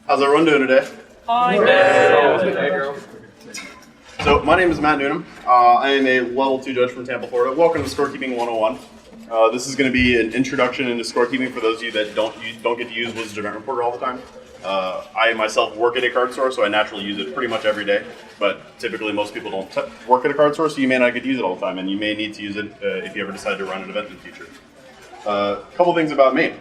How's everyone doing today? Hi, man. So my name is Matt Newnam. I am a level 2 judge from Tampa, Florida. Welcome to Scorekeeping 101. This is going to be an introduction into scorekeeping for those of you that don't get to use Wizards Event Reporter all the time. I myself work at a card store, so I naturally use it pretty much every day. But typically most people don't work at a card store, so you may not get to use it all the time, and you may need to use it if you ever decide to run an event in the future. A couple things about me.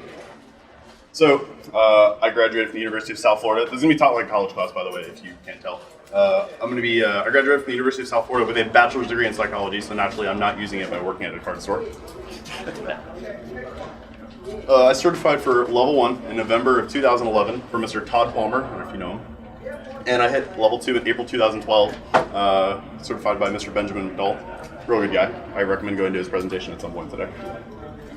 So, I graduated from the University of South Florida. This is going to be taught like a college class, by the way, if you can't tell. I graduated from the University of South Florida with a bachelor's degree in psychology, so naturally I'm not using it by working at a card store. I certified for level 1 in November of 2011 for Mr. Todd Palmer, I don't know if you know him. And I hit level 2 in April 2012, certified by Mr. Benjamin McDowell. Real good guy. I recommend going to his presentation at some point today.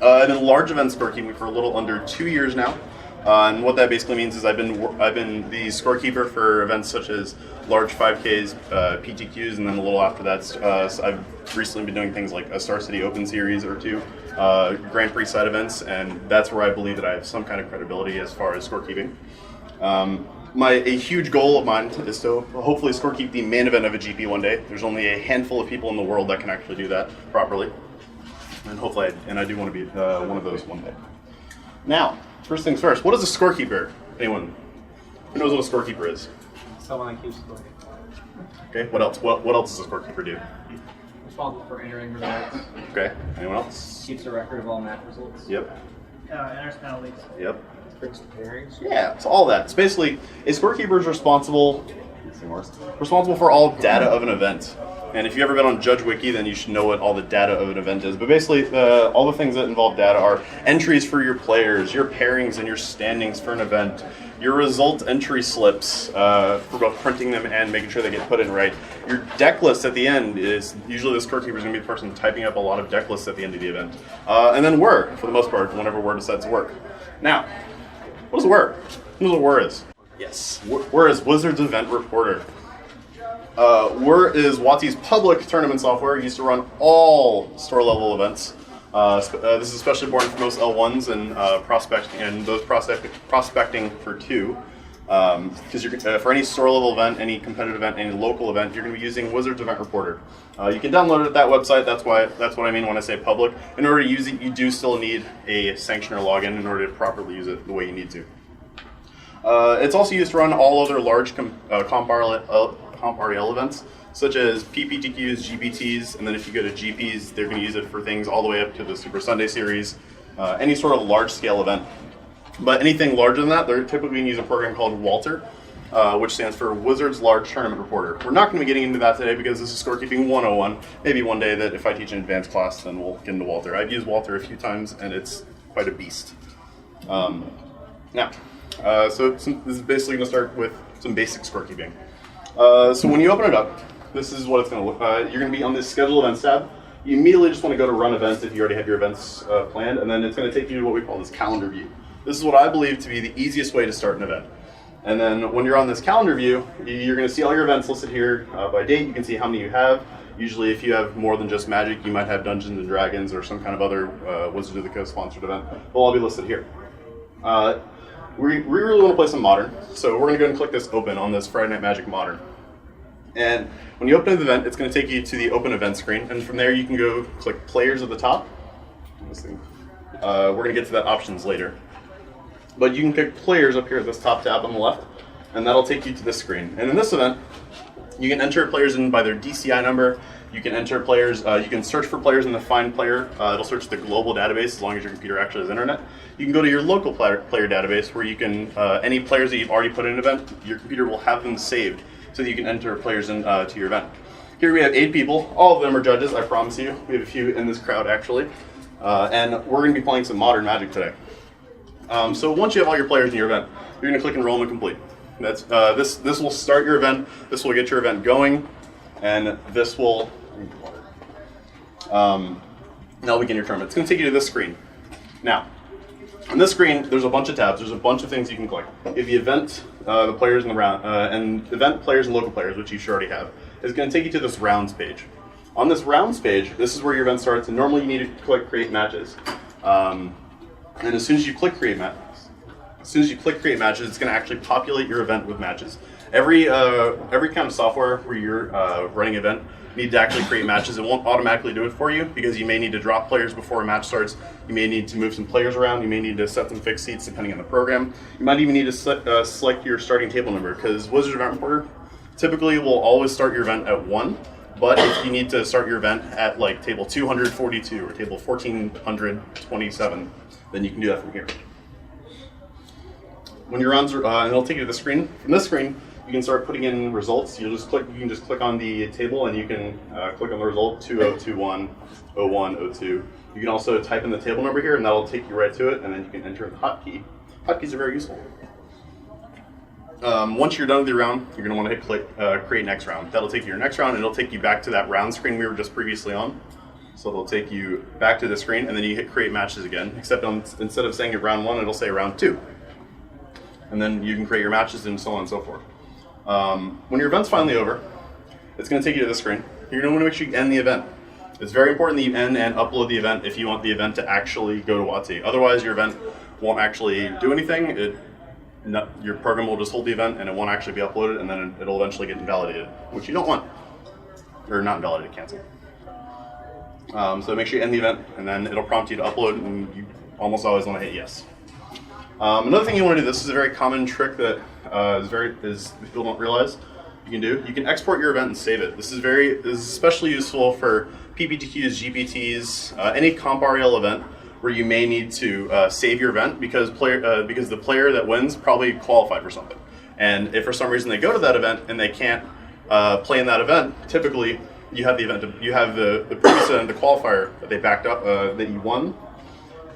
I've been large event scorekeeping for a little under 2 years now. And what that basically means is I've been the scorekeeper for events such as large 5Ks, PTQs, and then a little after that, so I've recently been doing things like a Star City Open Series or 2, Grand Prix side events, and that's where I believe that I have some kind of credibility as far as scorekeeping. A huge goal of mine is to hopefully scorekeep the main event of a GP one day. There's only a handful of people in the world that can actually do that properly, and hopefully, I do want to be one of those one day. Now, first things first, what is a scorekeeper? Anyone who knows what a scorekeeper is? Someone that keeps score. Okay, what else? What else does a scorekeeper do? Responsible for entering results. Okay, anyone else? Keeps a record of all match results. Yep. Enters penalties. Yep. Brings the pairings. Yeah, it's all that. It's basically, a scorekeeper is responsible for all data of an event. And if you've ever been on Judge Wiki, then you should know what all the data of an event is. But basically, all the things that involve data are entries for your players, your pairings and your standings for an event, your result entry slips for both printing them and making sure they get put in right. Your deck list at the end is usually the scorekeeper is going to be the person typing up a lot of deck lists at the end of the event. And then WER, for the most part, whenever WER decides to work. Now, what is WER? Who knows what WER is? Yes, WER is Wizards Event Reporter. WER is WotC's public tournament software. It used to run all store-level events. This is especially important for most L1s and prospecting, and those prospecting for 2. Because for any store-level event, any competitive event, any local event, you're going to be using Wizards Event Reporter. You can download it at that website. That's what I mean when I say public. In order to use it, you do still need a sanctioner login in order to properly use it the way you need to. It's also used to run all other large comp REL events, such as PPTQs, GPTs, and then if you go to GPs, they're going to use it for things all the way up to the Super Sunday Series, any sort of large-scale event. But anything larger than that, they're typically going to use a program called WALTER, which stands for Wizards Large Tournament Reporter. We're not going to be getting into that today because this is Scorekeeping 101. Maybe one day that if I teach an advanced class, then we'll get into WALTER. I've used WALTER a few times, and it's quite a beast. So this is basically going to start with some basic scorekeeping. So when you open it up, this is what it's going to look like. You're going to be on this Schedule Events tab. You immediately just want to go to Run Events if you already have your events planned, and then it's going to take you to what we call this calendar view. This is what I believe to be the easiest way to start an event. And then when you're on this calendar view, you're going to see all your events listed here by date. You can see how many you have. Usually if you have more than just Magic, you might have Dungeons and Dragons or some kind of other Wizards of the Coast sponsored event. They'll all be listed here. We really want to play some Modern, so we're going to go ahead and click this Open on this Friday Night Magic Modern. And when you open the event, it's going to take you to the Open Event screen, and from there you can go click Players at the top. We're going to get to that options later. But you can click Players up here at this top tab on the left, and that'll take you to this screen. And in this event, you can enter players in by their DCI number. You can enter players, you can search for players in the Find Player. It'll search the global database as long as your computer actually has internet. You can go to your local player database where you can, any players that you've already put in an event, your computer will have them saved so that you can enter players in to your event. Here we have 8 people. All of them are judges, I promise you. We have a few in this crowd actually. And we're going to be playing some Modern Magic today. So once you have all your players in your event, you're going to click Enrollment Complete. That's this will start your event. This will get your event going, and this will now begin your tournament. It's going to take you to this screen. Now, on this screen, there's a bunch of tabs. There's a bunch of things you can click. If the event, the players in the round, and event players and local players, which you should already have, is going to take you to this rounds page. On this rounds page, this is where your event starts, and normally you need to click Create Matches. And as soon as you click Create Matches, As soon as you click create matches, it's going to actually populate your event with matches. Every kind of software where you're running an event need to actually create matches. It won't automatically do it for you because you may need to drop players before a match starts. You may need to move some players around. You may need to set some fixed seats depending on the program. You might even need to select your starting table number because Wizards Event Reporter typically will always start your event at 1. But if you need to start your event at like table 242 or table 1427, then you can do that from here. When your runs, and it'll take you to the screen. From this screen, you can start putting in results. You can just click on the table and you can click on the result 2021, 01, 02. You can also type in the table number here and that'll take you right to it, and then you can enter in the hotkey. Hotkeys are very useful. Once you're done with your round, you're going to want to hit create next round. That'll take you to your next round and it'll take you back to that round screen we were just previously on. So it'll take you back to the screen and then you hit create matches again, except instead of saying round 1, it'll say round 2. And then you can create your matches and so on and so forth. When your event's finally over, it's going to take you to the screen. You're going to want to make sure you end the event. It's very important that you end and upload the event if you want the event to actually go to WotC. Otherwise, your event won't actually do anything. Your program will just hold the event and it won't actually be uploaded, and then it'll eventually get invalidated, which you don't want. Or not invalidated, canceled. So make sure you end the event, and then it'll prompt you to upload, and you almost always want to hit yes. Another thing you want to do, this is a very common trick that people don't realize you can do. You can export your event and save it. This is especially useful for PPTQs, GPTs, any comp REL event where you may need to save your event because the player that wins probably qualified for something. And if for some reason they go to that event and they can't play in that event, typically you have the event, you have the previous event, the qualifier that they backed up, that you won.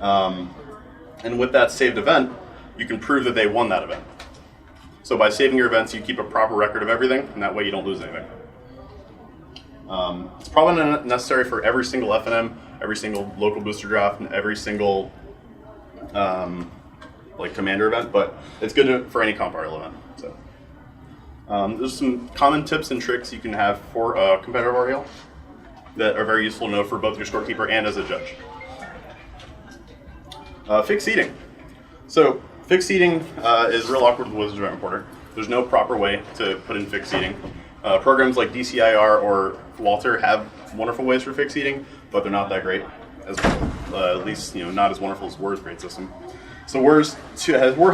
And with that saved event, you can prove that they won that event. So by saving your events, you keep a proper record of everything, and that way you don't lose anything. It's probably not necessary for every single FNM, every single local booster draft, and every single commander event, but it's good for any comp RL event. So there's some common tips and tricks you can have for competitive RL that are very useful to know for both your scorekeeper and as a judge. Fixed seating. So fixed seating is real awkward with Wizards Event Reporter. There's no proper way to put in fixed seating. Programs like DCIR or Walter have wonderful ways for fixed seating, but they're not that great. At least not as wonderful as Word's grade system. So Word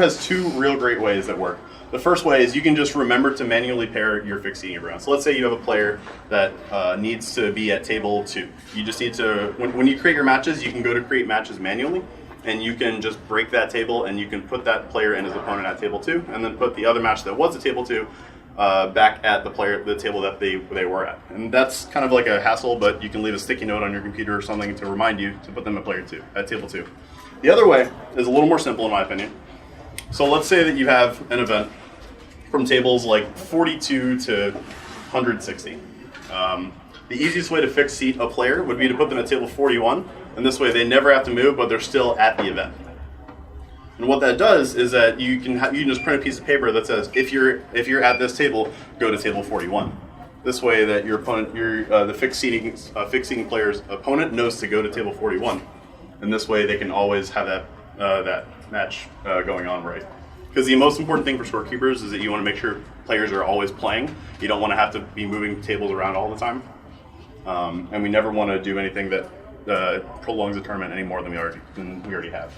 has 2 real great ways that work. The first way is you can just remember to manually pair your fixed seating around. So let's say you have a player that needs to be at table 2. You just need to, when you create your matches, you can go to create matches manually, and you can just break that table and you can put that player and his opponent at table 2, and then put the other match that was at table 2 back at the table that they were at. And that's kind of like a hassle, but you can leave a sticky note on your computer or something to remind you to put them at table 2. The other way is a little more simple in my opinion. So let's say that you have an event from tables like 42 to 160. The easiest way to fix seat a player would be to put them at table 41, and this way they never have to move, but they're still at the event. And what that does is that you can just print a piece of paper that says, if you're at this table, go to table 41. This way that your opponent, the fixed seating player's opponent knows to go to table 41, and this way they can always have that match going on right. Because the most important thing for scorekeepers is that you want to make sure players are always playing. You don't want to have to be moving tables around all the time. And we never want to do anything that prolongs the tournament any more than we already have.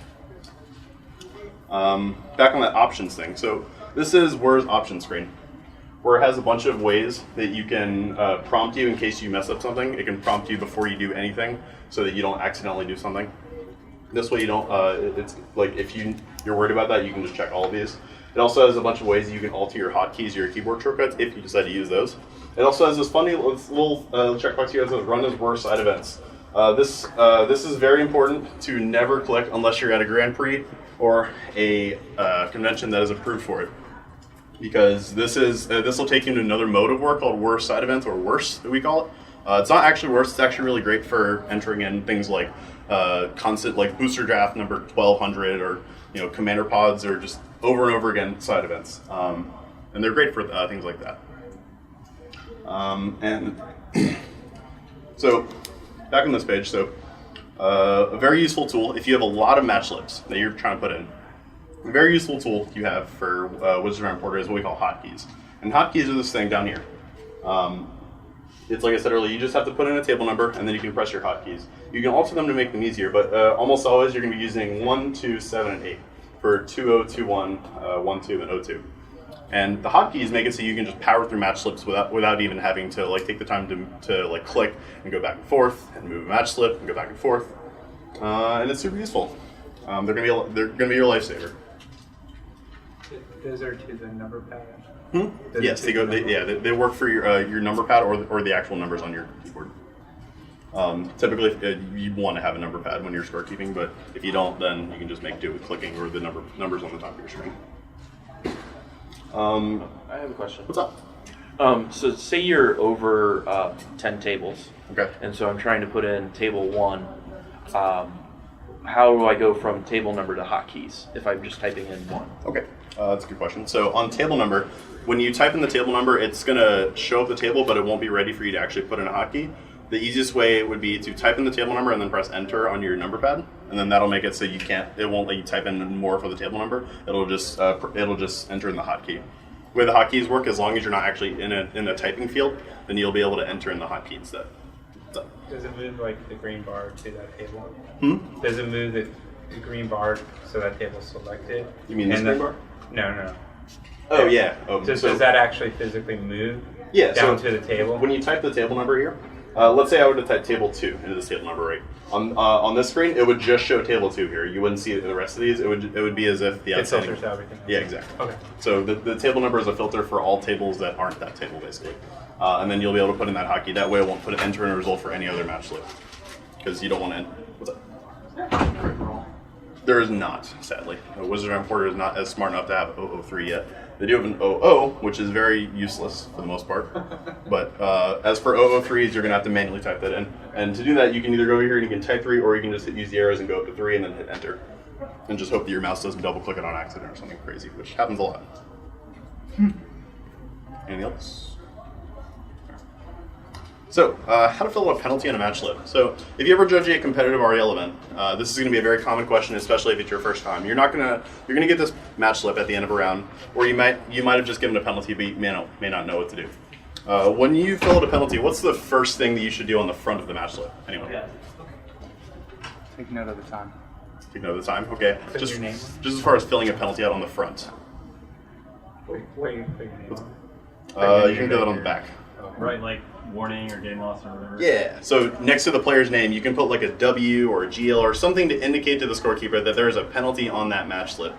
Back on that options thing. So this is Word's option screen, where it has a bunch of ways that you can prompt you in case you mess up something. It can prompt you before you do anything so that you don't accidentally do something. This way you don't, it's like if you're worried about that, you can just check all of these. It also has a bunch of ways that you can alter your hotkeys, your keyboard shortcuts, if you decide to use those. It also has this funny little checkbox here that says run as worst side events. This is very important to never click unless you're at a Grand Prix or a convention that is approved for it. Because this will take you to another mode of work called worst side events, or worse, that we call it. It's not actually worse, it's actually really great for entering in things like constant, like booster draft number 1200, or commander pods, or just over and over again side events. And they're great for things like that. And so back on this page, so a very useful tool if you have a lot of match slips that you're trying to put in. A very useful tool you have for Wizards of Reporter is what we call hotkeys. And hotkeys are this thing down here. It's like I said earlier, you just have to put in a table number and then you can press your hotkeys. You can alter them to make them easier, but almost always you're going to be using 1, 2, 7, and 8 for 20, 21, 1, 2, and 02. And the hotkeys make it so you can just power through match slips without even having to like take the time to like click and go back and forth and move a match slip and go back and forth. And it's super useful. They're gonna be your lifesaver. Those are to the number pad. Yes, they work for your number pad or the actual numbers on your keyboard. Typically, you want to have a number pad when you're scorekeeping, but if you don't, then you can just make do with clicking or the numbers on the top of your screen. I have a question. What's up? So say you're over 10 tables. Okay. And so I'm trying to put in table 1. How do I go from table number to hotkeys if I'm just typing in 1? Okay, that's a good question. So on table number, when you type in the table number, it's going to show up the table, but it won't be ready for you to actually put in a hotkey. The easiest way would be to type in the table number and then press enter on your number pad, and then that'll make it so it won't let you type in more for the table number. It'll just enter in the hotkey. The way the hotkeys work, as long as you're not actually in a typing field, then you'll be able to enter in the hotkey instead. So. Does it move like the green bar to that table? Does it move the green bar so that table's selected? You mean this green bar? No. Oh yeah. Does that actually physically move down to the table? When you type the table number here, let's say I were to type table 2 into this table number right. On this screen, it would just show table 2 here. You wouldn't see it in the rest of these. It would be as if the outstanding. It filters everything. Yeah, exactly. Okay. So the table number is a filter for all tables that aren't that table, basically. And then you'll be able to put in that hotkey. That way it won't enter in a result for any other match slip. Because you don't want to what's up? There is not, sadly. Wizard Reporter is not as smart enough to have 003 yet. They do have an 00, which is very useless for the most part. But as for 003s, you're going to have to manually type that in. And to do that, you can either go over here and you can type 3, or you can just use the arrows and go up to 3 and then hit enter. And just hope that your mouse doesn't double click it on accident or something crazy, which happens a lot. Anything else? So, how to fill out a penalty on a match slip. So, if you ever judge a competitive REL event, this is going to be a very common question, especially if it's your first time. You're going to get this match slip at the end of a round, or you might have just given a penalty, but you may not know what to do. When you fill out a penalty, what's the first thing that you should do on the front of the match slip? Anyone? Yeah. Take note of the time. Take note of the time. Okay. Put your name. Just as far as filling a penalty out on the front. Where you put your name You can do that on the back. Right, like warning or game loss or whatever. Yeah, so next to the player's name, you can put like a W or a GL or something to indicate to the scorekeeper that there is a penalty on that match slip.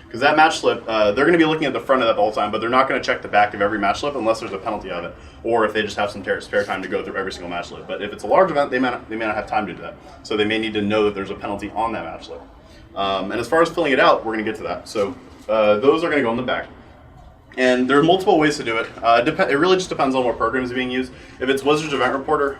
Because that match slip, they're going to be looking at the front of that the whole time, but they're not going to check the back of every match slip unless there's a penalty of it, or if they just have some spare time to go through every single match slip. But if it's a large event, they may not have time to do that. So they may need to know that there's a penalty on that match slip. And as far as filling it out, we're going to get to that. So those are going to go on the back. And there are multiple ways to do it. It really just depends on what program is being used. If it's Wizards Event Reporter,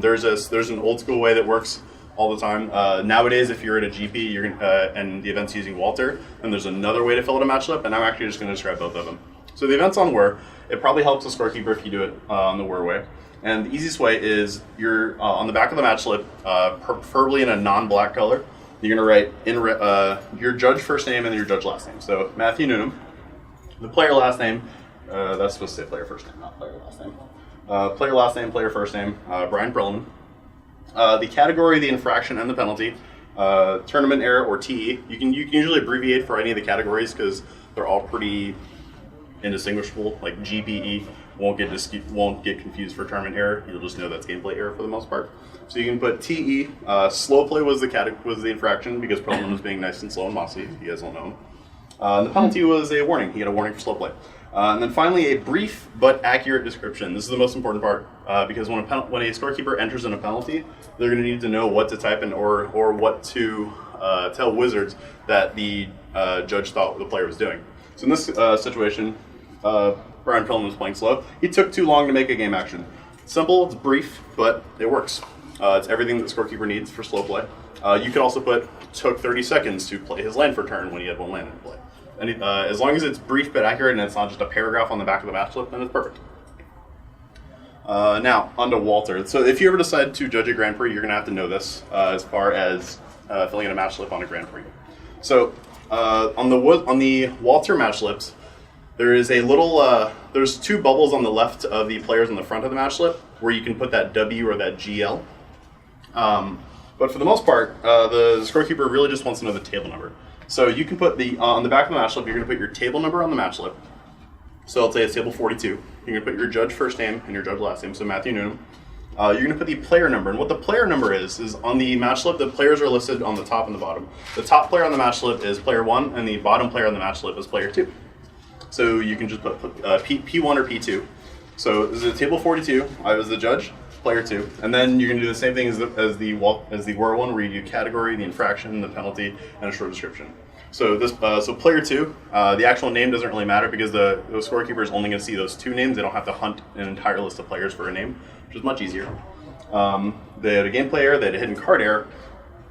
there's an old school way that works all the time. Nowadays, if you're at a GP and the event's using Walter, then there's another way to fill out a match slip, and I'm actually just going to describe both of them. So the event's on Where. It probably helps the scorekeeper if you do it on the Where way. And the easiest way is you're on the back of the match slip, preferably in a non-black color. You're going to write your judge first name and your judge last name. So Matthew Newnam. The player last name, that's supposed to say player first name, not player last name. Player last name, player first name, Brian Perlman. The category, the infraction, and the penalty, tournament error or TE. You can usually abbreviate for any of the categories because they're all pretty indistinguishable. Like GPE won't get confused for tournament error. You'll just know that's gameplay error for the most part. So you can put TE. Slow play was the infraction because Perlman was being nice and slow and mossy. If you guys don't know him. The penalty was a warning. He had a warning for slow play. And then finally, a brief but accurate description. This is the most important part because when a scorekeeper enters in a penalty, they're going to need to know what to type in or what to tell Wizards that the judge thought the player was doing. So in this situation, Brian Perlman was playing slow. He took too long to make a game action. Simple, it's brief, but it works. It's everything that the scorekeeper needs for slow play. You could also put took 30 seconds to play his land for turn when he had one land in play. And as long as it's brief but accurate and it's not just a paragraph on the back of the match slip, then it's perfect. Now, on to Walter. So if you ever decide to judge a Grand Prix, you're going to have to know this as far as filling in a match slip on a Grand Prix. So On the Walter match slips, there is a little. There's 2 bubbles on the left of the players on the front of the match slip where you can put that W or that GL. But for the most part, the scorekeeper really just wants to know the table number. So you can put on the back of the match slip, you're going to put your table number on the match slip. So let's say it's table 42. You're going to put your judge first name and your judge last name, so Matthew Newnam. You're going to put the player number, and what the player number is on the match slip, the players are listed on the top and the bottom. The top player on the match slip is player 1, and the bottom player on the match slip is player 2. So you can just put P1 or P2. So this is table 42. I was the judge, player 2, and then you're going to do the same thing as the war one, where you do category, the infraction, the penalty, and a short description. So so player 2, the actual name doesn't really matter because the scorekeeper is only going to see those 2 names. They don't have to hunt an entire list of players for a name, which is much easier. They had a game player, they had a hidden card error,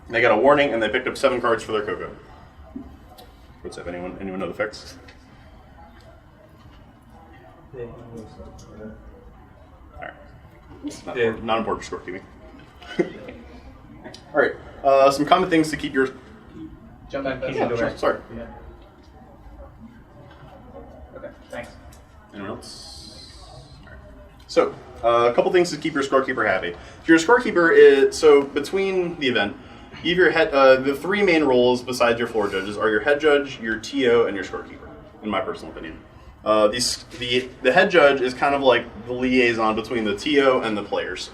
they got a warning, and they picked up 7 cards for their Coco. What's up? Anyone know the fix? Alright. Not important for scorekeeping. Alright, some common things to keep your... Jump back. Yeah, sure. Sorry. Yeah. Okay, thanks. Anyone else? All right. So, a couple things to keep your scorekeeper happy. If your scorekeeper so between the event, you have your head. The 3 main roles besides your floor judges are your head judge, your TO, and your scorekeeper. In my personal opinion, the head judge is kind of like the liaison between the TO and the players.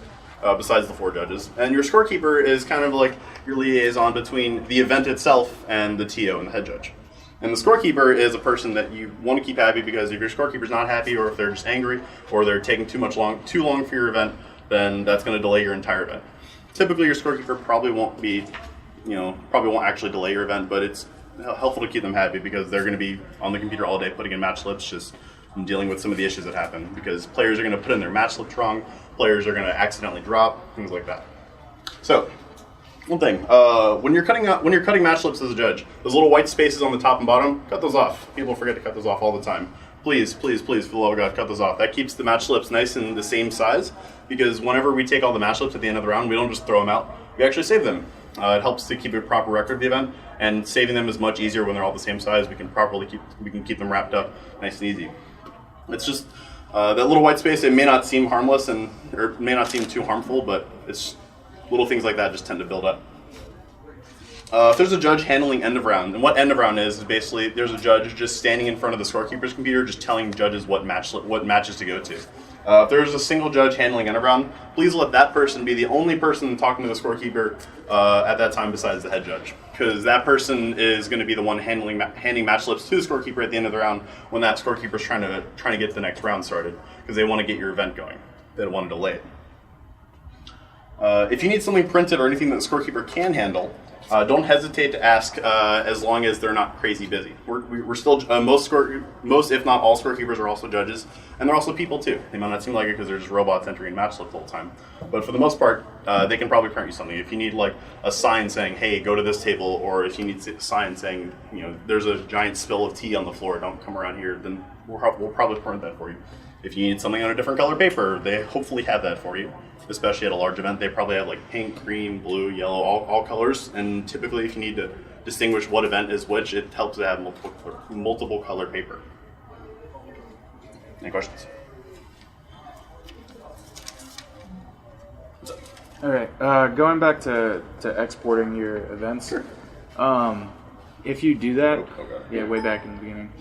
Besides the 4 judges. And your scorekeeper is kind of like your liaison between the event itself and the TO and the head judge. And the scorekeeper is a person that you want to keep happy because if your scorekeeper's not happy, or if they're just angry, or they're taking too long for your event, then that's going to delay your entire event. Typically, your scorekeeper probably won't actually delay your event, but it's helpful to keep them happy because they're going to be on the computer all day putting in match slips, just dealing with some of the issues that happen because players are going to put in their match slips wrong, players are going to accidentally drop, things like that. So, one thing, when you're cutting match slips as a judge, those little white spaces on the top and bottom, cut those off. People forget to cut those off all the time. Please, please, please, for the love of God, cut those off. That keeps the match slips nice and the same size because whenever we take all the match slips at the end of the round, we don't just throw them out. We actually save them. It helps to keep a proper record of the event, and saving them is much easier when they're all the same size. We can keep them wrapped up nice and easy. It's just that little white space. It may not seem harmless or may not seem too harmful, but it's little things like that just tend to build up. If there's a judge handling end of round, and what end of round is basically there's a judge just standing in front of the scorekeeper's computer, just telling judges what matches to go to. If there's a single judge handling end of round, please let that person be the only person talking to the scorekeeper at that time besides the head judge, because that person is going to be the one handing match slips to the scorekeeper at the end of the round when that scorekeeper is trying to get the next round started, because they want to get your event going. They don't want to delay it. If you need something printed or anything that the scorekeeper can handle, don't hesitate to ask as long as they're not crazy busy. We're still, most if not all scorekeepers are also judges, and they're also people too. They might not seem like it because they're just robots entering match slips all the time. But for the most part, they can probably print you something. If you need like a sign saying, hey, go to this table, or if you need a sign saying, there's a giant spill of tea on the floor, don't come around here, then we'll probably print that for you. If you need something on a different color paper, they hopefully have that for you. Especially at a large event, they probably have like pink, green, blue, yellow, all colors. And typically, if you need to distinguish what event is which, it helps to have multiple color paper. Any questions? All right, going back to exporting your events. Sure. If you do that, Okay. way back in the beginning,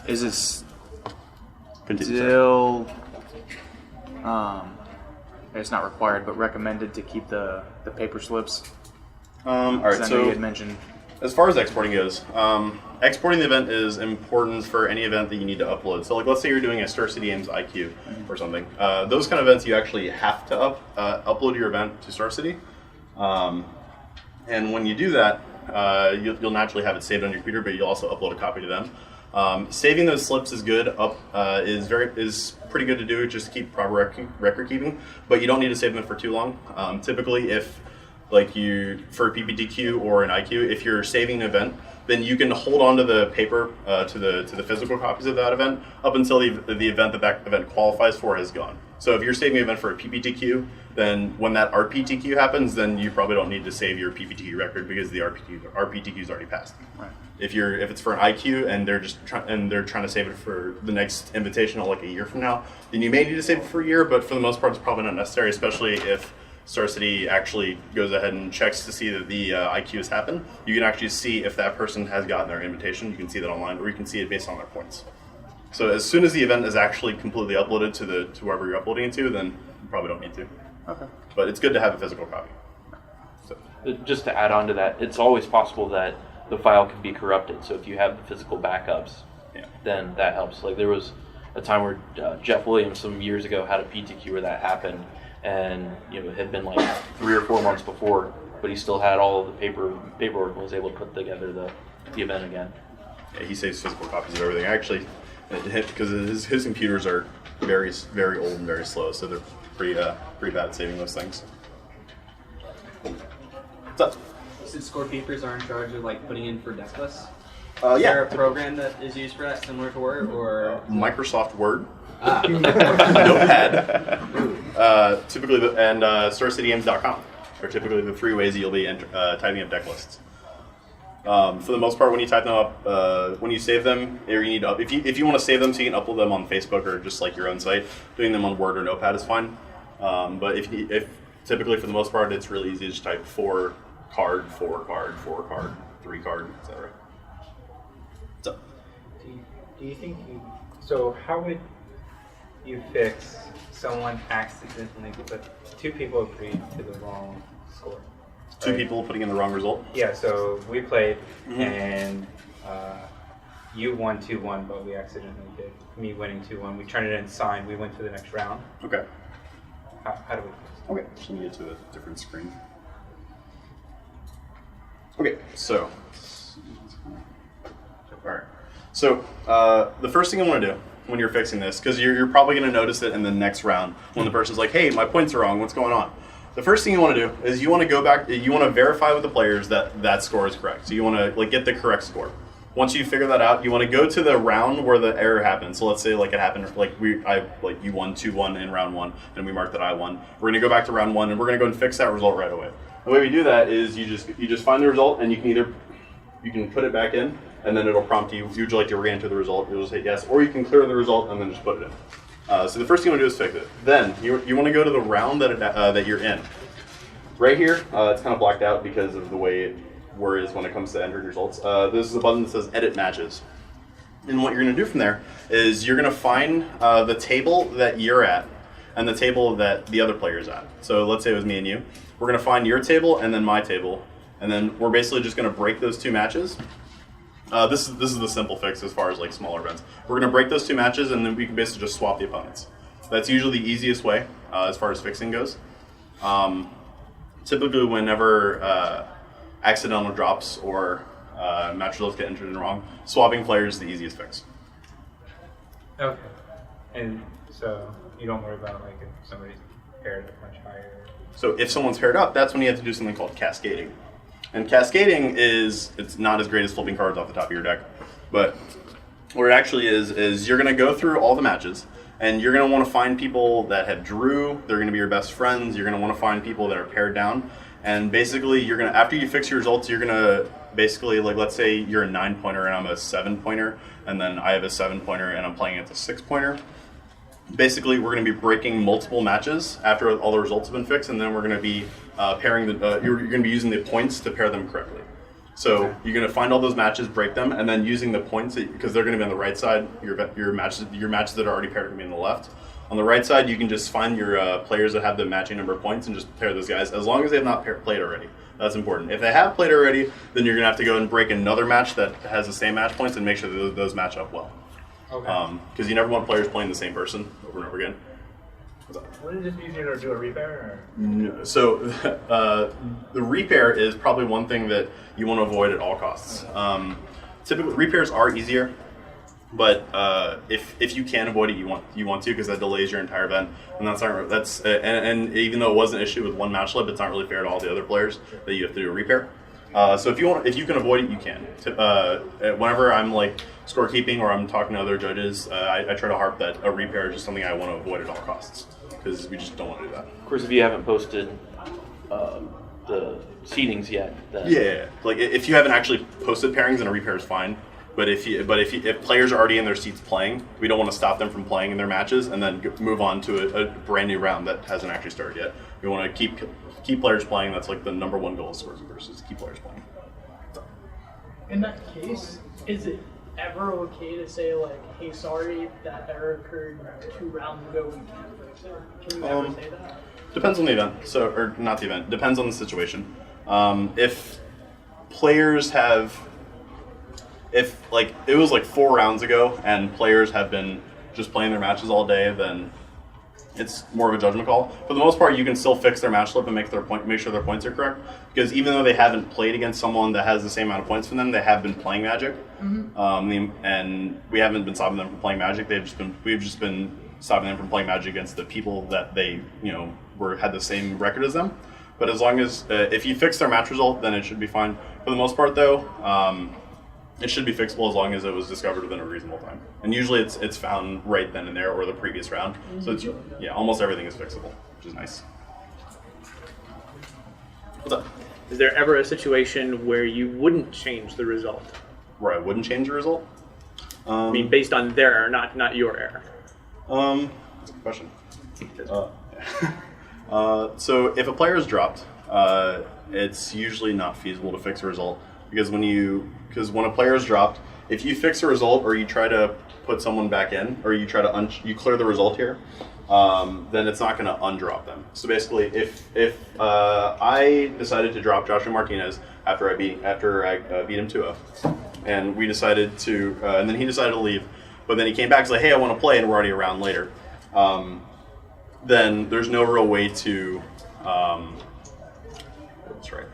is this Continue, still? It's not required, but recommended to keep the paper slips. All right, I know so you had mentioned. as far as exporting goes, exporting the event is important for any event that you need to upload. So, like, let's say you're doing a Star City Games IQ or something. Those kind of events, you actually have to upload your event to Star City. And when you do that, you'll naturally have it saved on your computer, but you'll also upload a copy to them. Saving those slips is good. Is pretty good to do just to keep proper record keeping, but you don't need to save them for too long. Typically, if like for a PPTQ or an IQ, if you're saving an event, then you can hold on to the paper to the physical copies of that event up until the event that event qualifies for has gone. So if you're saving an event for a PPTQ, then when that RPTQ happens, then you probably don't need to save your PPTQ record because the RPTQ is already passed. Right. If it's for an IQ and they're trying to save it for the next invitational like a year from now, then you may need to save it for a year. But for the most part, it's probably not necessary, especially if Star City actually goes ahead and checks to see that the IQ has happened. You can actually see if that person has gotten their invitation. You can see that online, or you can see it based on their points. So as soon as the event is actually completely uploaded to wherever you're uploading it to, then you probably don't need to. Okay. But it's good to have a physical copy. So. Just to add on to that, it's always possible that the file can be corrupted. So if you have the physical backups, then that helps. Like there was a time where Jeff Williams some years ago had a PTQ where that happened, and it had been like 3 or 4 months before, but he still had all of the paperwork and was able to put together the event again. Yeah, he saves physical copies of everything. Actually, because his computers are very, very old and very slow, so they're pretty bad at saving those things. What's up? So scorekeepers are in charge of like putting in for deck lists? Is Yeah. there a program that is used for that, similar to Word, or Microsoft Word, ah. Notepad, typically, and StarCityGames.com are typically the 3 ways that you'll be typing up deck lists. For the most part, when you type them up, when you save them, or you need to, if you want to save them so you can upload them on Facebook or just like your own site, doing them on Word or Notepad is fine. But if typically for the most part, it's really easy to just type 4 card, 4 card, 4 card, 3 card, etc. So, Do you think so how would you fix someone accidentally, but 2 people agreed to the wrong score? 2 people putting in the wrong result? Yeah, so we played, and you won 2-1, but we accidentally did. Me winning 2-1. We turned it in signed. We went to the next round. Okay. How do we fix it? Okay, let me get to a different screen. Okay, so. Alright. So, the first thing I want to do when you're fixing this, because you're probably going to notice it in the next round when the person's like, hey, my points are wrong, what's going on? The first thing you want to do is you want to go back, you want to verify with the players that that score is correct. So you want to get the correct score. Once you figure that out, you want to go to the round where the error happened. So let's say it happened, you won 2-1 in round 1, and we marked that I won. We're going to go back to round 1, and we're going to go and fix that result right away. The way we do that is you just find the result, and you can put it back in, and then it'll prompt you. Would you like to re-enter the result? You'll just hit yes, or you can clear the result and then just put it in. So the first thing you want to do is fix it. Then you want to go to the round that you're in. Right here, it's kind of blacked out because of the way where it is when it comes to entering results. This is a button that says Edit Matches. And what you're going to do from there is you're going to find the table that you're at and the table that the other player is at. So let's say it was me and you. We're going to find your table and then my table, and then we're basically just going to break those 2 matches. This is the simple fix as far as smaller events. We're going to break those 2 matches, and then we can basically just swap the opponents. That's usually the easiest way as far as fixing goes. Typically, whenever accidental drops or match results get entered in wrong, swapping players is the easiest fix. Okay. And so you don't worry about if somebody's paired up much higher. So if someone's paired up, that's when you have to do something called cascading. And cascading it's not as great as flipping cards off the top of your deck, but what it actually is you're going to go through all the matches, and you're going to want to find people that have drew. They're going to be your best friends. You're going to want to find people that are paired down, and basically you're going to, after you fix your results, you're going to basically, let's say you're a 9-pointer and I'm a 7-pointer, and then I have a 7-pointer and I'm playing at the 6-pointer. Basically, we're going to be breaking multiple matches after all the results have been fixed, and then we're going to be pairing you're going to be using the points to pair them correctly. So you're going to find all those matches, break them, and then using the points, because they're going to be on the right side, your matches that are already paired are going to be on the left. On the right side, you can just find your players that have the matching number of points and just pair those guys, as long as they have not played already. That's important. If they have played already, then you're going to have to go and break another match that has the same match points and make sure that those match up well. Okay. Because you never want players playing the same person over and over again. Wouldn't it just be easier to do a repair? No. So the repair is probably one thing that you want to avoid at all costs. Typically, repairs are easier, but if you can avoid it, you want to, because that delays your entire event, and and even though it was an issue with one match slip, it's not really fair to all the other players that you have to do a repair. So if you can avoid it, you can. Whenever I'm scorekeeping or I'm talking to other judges, I try to harp that a repair is just something I want to avoid at all costs. because we just don't want to do that. Of course, if you haven't posted the seedings yet, then Yeah, like if you haven't actually posted pairings, then a repair is fine. But if players are already in their seats playing, we don't want to stop them from playing in their matches and then move on to a brand new round that hasn't actually started yet. We want to keep players playing. That's like the number one goal of Scorekeepers, is to keep players playing. In that case, is it ever okay to say like, "Hey, sorry, that error occurred 2 rounds ago. We can't fix it"? Can you ever say that? Depends on the event. Or not the event. Depends on the situation. If players if like it was like 4 rounds ago and players have been just playing their matches all day, then it's more of a judgment call. For the most part, you can still fix their match slip and make sure their points are correct. Because even though they haven't played against someone that has the same amount of points from them, they have been playing Magic, and we haven't been stopping them from playing Magic. We've just been stopping them from playing Magic against the people that they had the same record as them. But as long as if you fix their match result, then it should be fine. For the most part, though, it should be fixable as long as it was discovered within a reasonable time. And usually it's found right then and there or the previous round. So it's, almost everything is fixable, which is nice. What's up? Is there ever a situation where you wouldn't change the result? Where I wouldn't change the result? I mean, based on their error, not your error. That's a good question. So if a player is dropped, it's usually not feasible to fix a result. Because when a player is dropped, if you fix a result or you try to put someone back in, or you try to you clear the result here, then it's not going to undrop them. So basically, if I decided to drop Joshua Martinez after I beat him 2-0, and we decided to, and then he decided to leave, but then he came back and said, "Hey, I want to play," and we're already a round later, then there's no real way to. That's right.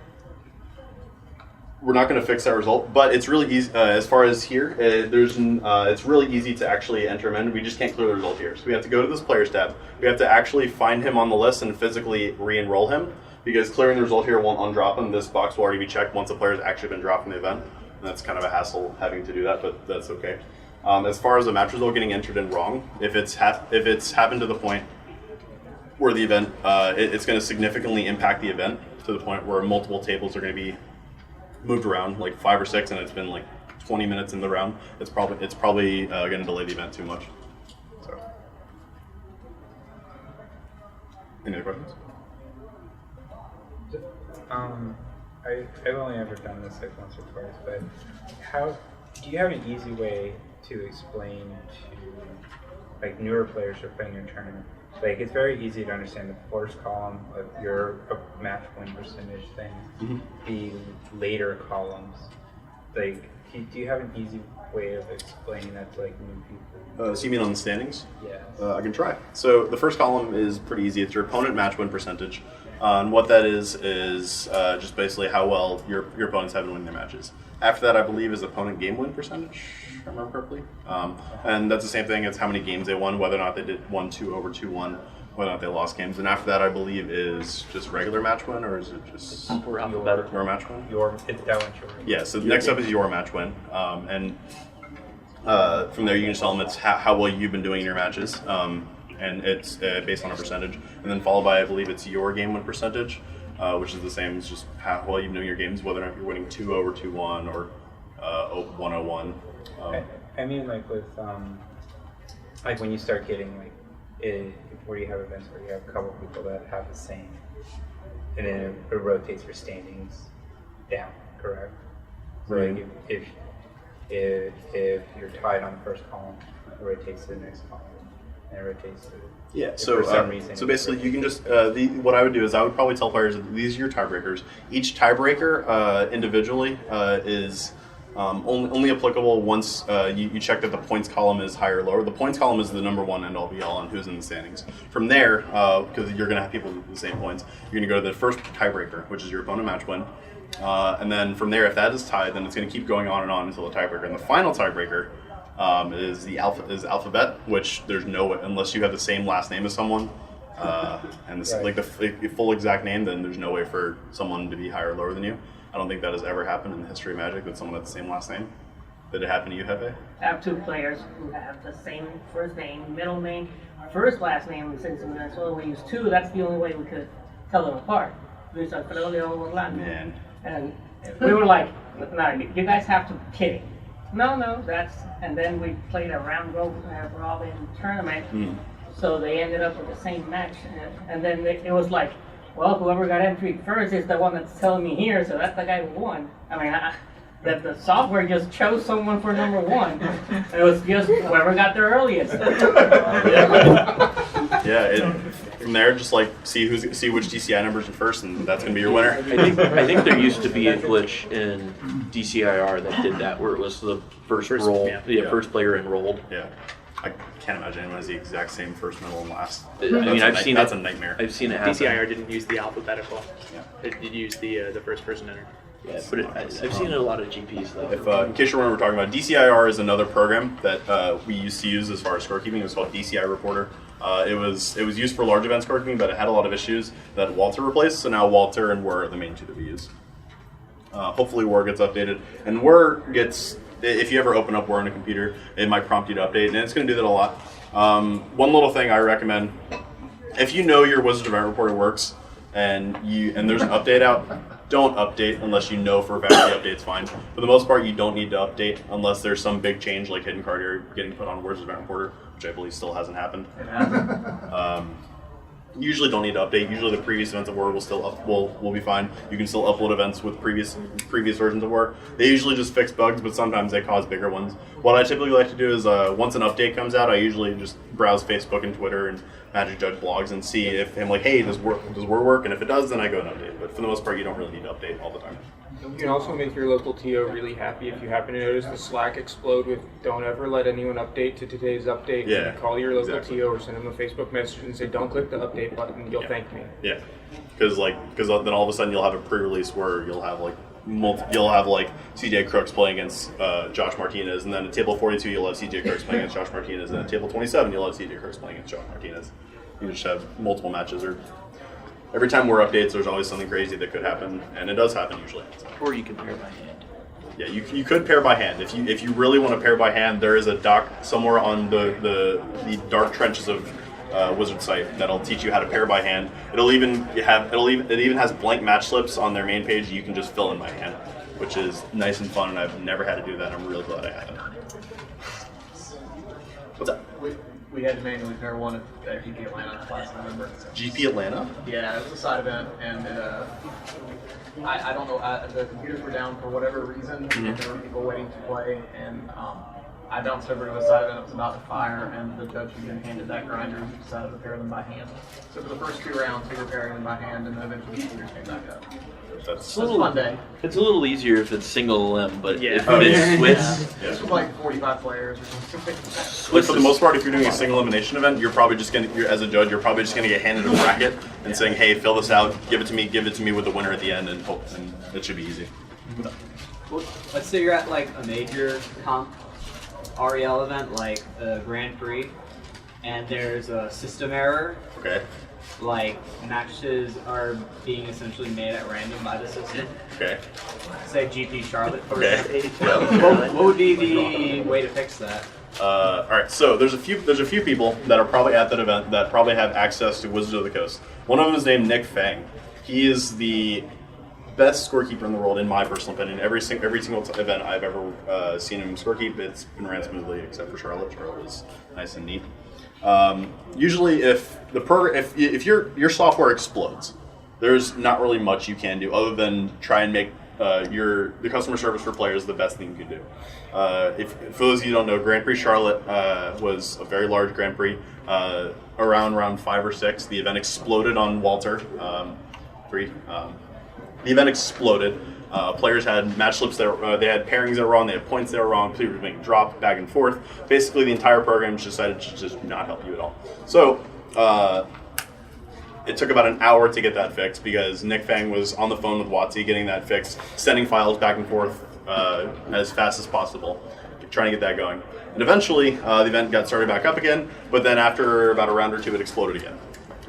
We're not going to fix that result, but it's really easy. As far as here, it's really easy to actually enter him in. We just can't clear the result here. So we have to go to this players tab. We have to actually find him on the list and physically re-enroll him, because clearing the result here won't undrop him. This box will already be checked once the player's actually been dropped in the event. And that's kind of a hassle having to do that, but that's okay. As far as the match result getting entered in wrong, if it's happened to the point where the event, it's going to significantly impact the event to the point where multiple tables are going to be moved around, like 5 or 6, and it's been like 20 minutes in the round. It's probably going to delay the event too much. So, any other questions? I've only ever done this like once or twice, but do you have an easy way to explain to like newer players who are playing your tournament? Like, it's very easy to understand the first column of your match win percentage thing, the later columns. Like, do you have an easy way of explaining that to like new people? So you mean on the standings? Yes. I can try. So the first column is pretty easy. It's your opponent match win percentage. And what that is just basically how well your opponents have been winning their matches. After that, I believe, is opponent game win percentage, if I remember correctly. And that's the same thing as how many games they won, whether or not they did 1-2 over 2-1, whether or not they lost games. And after that, I believe, is just regular match win, or is it just or alphabetical. Your match win? That one's yours. Yeah, so next up is your match win. And from there, you can just tell them it's how well you've been doing in your matches. And it's based on a percentage. And then followed by, I believe, it's your game win percentage, which is the same as just how well you've been doing your games, whether or not you're winning 2 over 2-1 or 1-0-1. I mean, like with like when you start getting like where you have events where you have a couple people that have the same, and then it rotates your standings down, correct? So Right. like if you're tied on the first column, it rotates to the next column, and it rotates to So for some reason. so basically, you can just what I would do is I would probably tell players that these are your tiebreakers. Each tiebreaker individually is only applicable once you check that the points column is higher or lower. The points column is the number one end all be all on who's in the standings. From there, because you're going to have people with the same points, you're going to go to the first tiebreaker, which is your opponent match win. And then from there, if that is tied, then it's going to keep going on and on until the tiebreaker. And the final tiebreaker is alphabet, which there's no way, unless you have the same last name as someone, and this, like the full exact name, then there's no way for someone to be higher or lower than you. I don't think that has ever happened in the history of Magic that someone has the same last name. Did it happen to you, Hefe? I have two players who have the same first name, middle name, first last name, since in Venezuela we use two, that's the only way we could tell them apart. Luis Alfredo Orlando. Man. And we were like, no, you guys have to be kidding. No, that's, and then we played a round robin tournament, so they ended up with the same match, and then it was like, well, whoever got entry first is the one that's telling me here, so that's the guy who won. I mean, that the software just chose someone for number one. It was just whoever got there earliest. From there, just like see which DCI numbers are first, and that's gonna be your winner. I think there used to be a glitch in DCIR that did that, where it was the first roll, first player enrolled. Yeah, I can't imagine anyone has the exact same first, middle, and last. I've seen that's a nightmare. I've seen it happen. DCIR didn't use the alphabetical. It did use the first person entered. Yeah, but I've seen it in a lot of GPs though. If, in case you're wondering what we're talking about, DCIR is another program that we used to use as far as scorekeeping. It was called DCI Reporter. It was used for large event scorekeeping, but it had a lot of issues that Walter replaced. So now Walter and Wur are the main two that we use. Hopefully Wur gets updated, and Wur gets. If you ever open up Wur on a computer, it might prompt you to update, and it's going to do that a lot. One little thing I recommend: if you know your Wizards Event Reporter works, and there's an update out, don't update unless you know for a fact the update's fine. For the most part, you don't need to update unless there's some big change like Hidden Card Area getting put on Wizards Event Reporter, which I believe still hasn't happened. It hasn't. Usually don't need to update. Usually the previous events of Wur will still will be fine. You can still upload events with previous versions of Wur. They usually just fix bugs, but sometimes they cause bigger ones. What I typically like to do is once an update comes out, I usually just browse Facebook and Twitter and Magic Judge blogs and see if I'm like, hey, does Wur work? And if it does, then I go and update. But for the most part, you don't really need to update all the time. You can also make your local TO really happy if you happen to notice the Slack explode with "Don't ever let anyone update to today's update." Yeah, call your local TO or send them a Facebook message and say, "Don't click the update button. You'll thank me." Yeah, because then all of a sudden you'll have a pre-release where you'll have like CJ Crooks playing against Josh Martinez, and then at table 42 you'll have CJ Crooks playing against Josh Martinez, and at table 27 you'll have CJ Crooks playing against Josh Martinez. You just have multiple matches, or every time Wur updates, there's always something crazy that could happen, and it does happen usually. Or you can pair by hand. Yeah, you could pair by hand. If you really want to pair by hand, there is a doc somewhere on the dark trenches of Wizard site that'll teach you how to pair by hand. It even has blank match slips on their main page you can just fill in by hand, which is nice and fun, and I've never had to do that. I'm really glad I haven't. What's up? We had to manually pair one at GP Atlanta last November. GP Atlanta? Yeah, it was a side event, and I don't know, the computers were down for whatever reason, and there were people waiting to play, and I bounced over to a side event that was about to fire, and the judge had been handed that grinder and decided to pair them by hand. So for the first 2 rounds, we were pairing them by hand, and then eventually the computers came back up. That's a fun day. It's a little easier if it's single limb, but if it's Yeah. Swiss, This was like 45 players or something. Like for the most part, if you're doing a single elimination event, you're probably just as a judge, you're probably just gonna get handed a bracket and saying, "Hey, fill this out, give it to me with the winner at the end, and hope, and it should be easy." Well, let's say you're at like a major comp REL event, like a Grand Prix, and there's a system error. Okay. Like matches are being essentially made at random by the system. Okay. Say GP Charlotte. For Okay. What would be the way to fix that? All right, so there's a few people that are probably at that event that probably have access to Wizards of the Coast. One of them is named Nick Fang. He is the best scorekeeper in the world, in my personal opinion. Every single event I've ever seen him scorekeep, it's been ran smoothly, except for Charlotte. Charlotte was nice and neat. Usually, if your software explodes, there's not really much you can do other than try and make the customer service for players the best thing you can do. For those of you who don't know, Grand Prix Charlotte was a very large Grand Prix. Around round 5 or 6, the event exploded on Walter. 3. The event exploded. Players had match slips that they had pairings that were wrong, they had points that were wrong, people were being dropped back and forth. Basically, the entire program decided to just not help you at all. So, it took about an hour to get that fixed because Nick Fang was on the phone with WotC getting that fixed, sending files back and forth as fast as possible, trying to get that going. And eventually, the event got started back up again, but then after about a round or 2, it exploded again.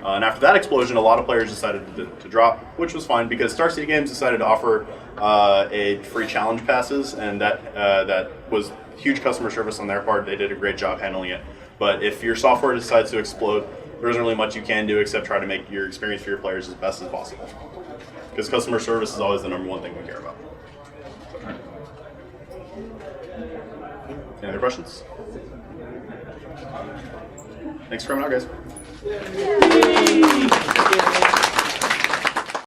And after that explosion, a lot of players decided to drop, which was fine because Star City Games decided to offer a free challenge passes, and that was huge customer service on their part. They did a great job handling it. But if your software decides to explode, there isn't really much you can do except try to make your experience for your players as best as possible. Because customer service is always the number one thing we care about. Any other questions? Thanks for coming out, guys.